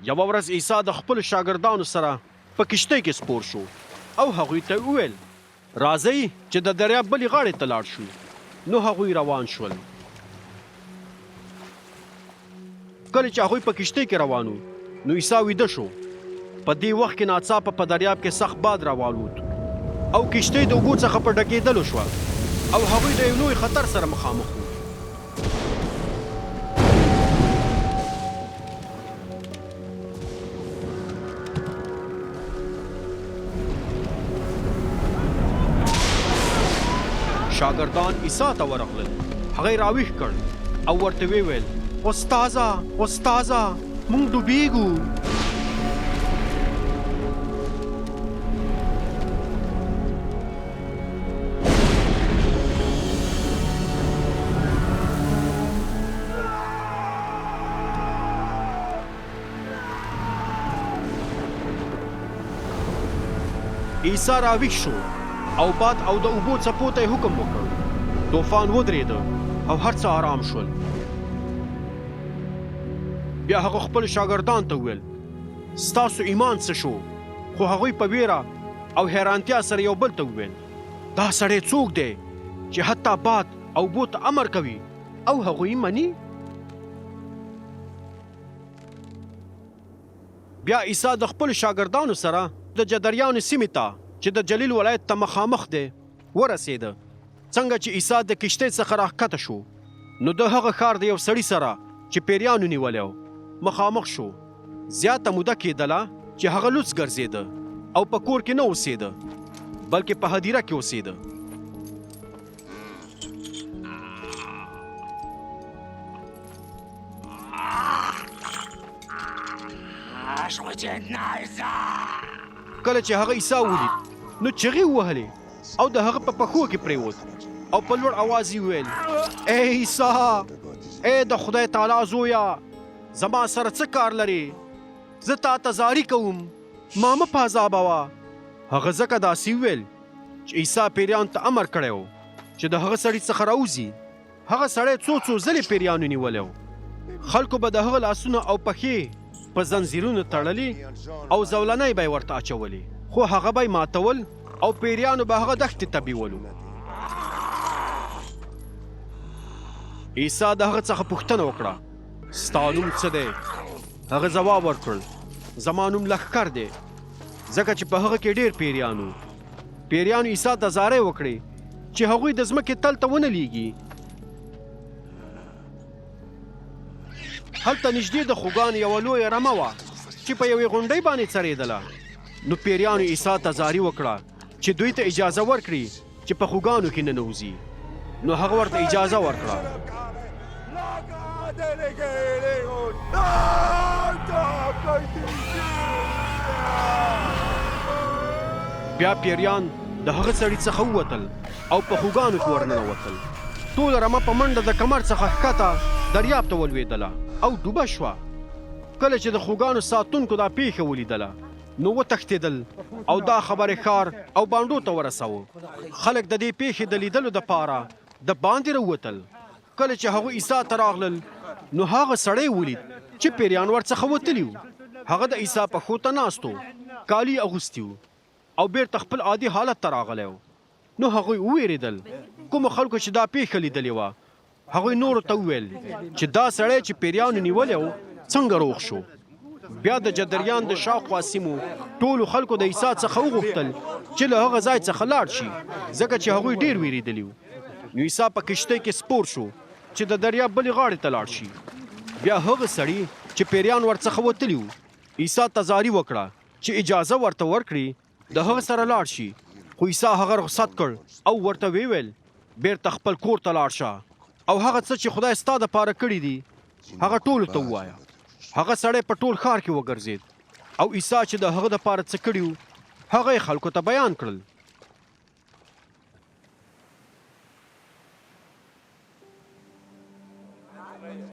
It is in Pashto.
یوه ورځ عیسی د خپلو شاګردانو سره په کشتۍ کې سپور شو او هغوی ته وویل راځئ چې د دریاب بلې غاړې ته لاړ شو. نو هغوی روان شول. کله چې هغوی په کشتۍ کې روان وو نو عیسی ویده شو. په دې وخت کې ناڅاپه په دریاب کې سخت باد راوالوت او کشتۍ د اوبو څخه په ډکېدلو شوه او هغوی د یو لوی خطر سره مخامخ وو. شاګردان عیسی ته ورغلل. هغه یې راویښ کړ او ورته ویل استاذه موږ ډوبېږو. عیسی راویښ شو او باد او د اوبو څپو ته یې حکم وکړ. طوفان ودرېده او هر څه آرام شول. بیا هغه خپل شاګردان ته وویل ستاسو ایمان څه شو؟ خو هغوی په ویره او حیرانتیا سره یو بل ته وویل دا سړی څوک دی چې حتی باد او اوبو ته امر کوي او هغوی مني؟ بیا عیسی د خپلو شاګردانو سره د جدریانو سیمې ته چې د جلیل ولایت ته مخامخ دی ورسېده. څنګه چې عیسی د کشتۍ څخه راښکته شو نو د هغه ښار د یو سړي سره چې پیریانو نیولی و مخامخ شو. زیاته موده کېدله چې هغه لوڅ ګرځېده او په کور کې نه اوسېده بلکې په هدیره کې اوسېده. کله چې هغه عیسی ولید نو چغې ووهلې او د هغه په پښو کې پرېوت او په لوړ اواز یې وویل ای عیسی ای د خدای تعالی زویه زما سره څه کار لرې؟ زه تا ته زاري کوم ما مه په عذابوه. هغه ځکه داسې وویل چې عیسی پیریانو ته امر کړی و چې د هغه سړي څخه راوځي. هغه سړی څو ځلې پیریانو نیولی و. خلکو به د هغه لاسونه او پښې په زنځیرونو تړلي او زولنۍ به یې ورته اچولې خو هغه به یې ماتول او پیریانو به هغه دښتې ته بیولو. عیسی د هغه څخه پوښتنه وکړه ستا نوم څه دی؟ هغه ځواب ورکړ زما نوم لښکر دی ځکه چې په هغه کې ډېر پیریانو. پیریانو عیسی ته زارۍ وکړې چې هغوی د ځمکې تل ته ونه لیږي. هلته نږدې د خوګانو یوه لویه رمه وه چې په یوې غونډۍ باندې څرېدله. نو پیریانو عیسی ته زاري وکړه چې دوی ته اجازه ورکړي چې په خوګانو کې ننوځي. نو هغه ورته اجازه ورکړه. بیا پیریان د هغه سړي څخه ووتل او په خوګانو کې ورننوتل. ټوله رمه په منډه د کمر څخه ښکته دریاب ته ولوېدله او ډوبه شوه. کله چې د خوګانو ساتونکو دا پیښه ولیدله نو وتښتېدل او دا خبرې ښار او بانډو ته ورسوه. خلک د دې پیښې د لیدلو دپاره د باندې راووتل. کله چې هغوی عیسی ته راغلل نو هغه سړی ولید چې پیریان ورڅخه وتلي وو. هغه د عیسی پښو ته ناست و، کالي اغوستي وو او بیرته خپل عادي حالت ته راغلی و. نو هغوی وویرېدل. کومو خلکو چې دا پیښه لیدلې وه هغوی نورو ته وویل چې دا سړی چې پیریانو نیولی و څنګه روغ شو. بیا د جدریان د شاوخوا سیمو ټولو خلکو د عیسی څخه وغوښتل چې له هغه ځای څخه لاړ شي ځکه چې هغوی ډېر ویرېدلي وو. نو عیسی په کشتۍ کې سپور شو چې د دریاب بلې غاړې ته لاړ شي. بیا هغه سړي چې پیریان ورڅخه وتلي وو عیسی ته زاري وکړه چې اجازه ورته ورکړي د هغه سره لاړ شي. خو عیسی هغه رخصت کړ او ورته ویل بیرته خپل کور ته لاړ شه او هغه څه چې خدای ستا دپاره کړي دي هغه ټولو ته ووایه. هغه سړی په ټول ښار کې وګرځېد او عیسی چې د هغه دپاره څه کړي وو هغه یې خلکو ته بیان کړل.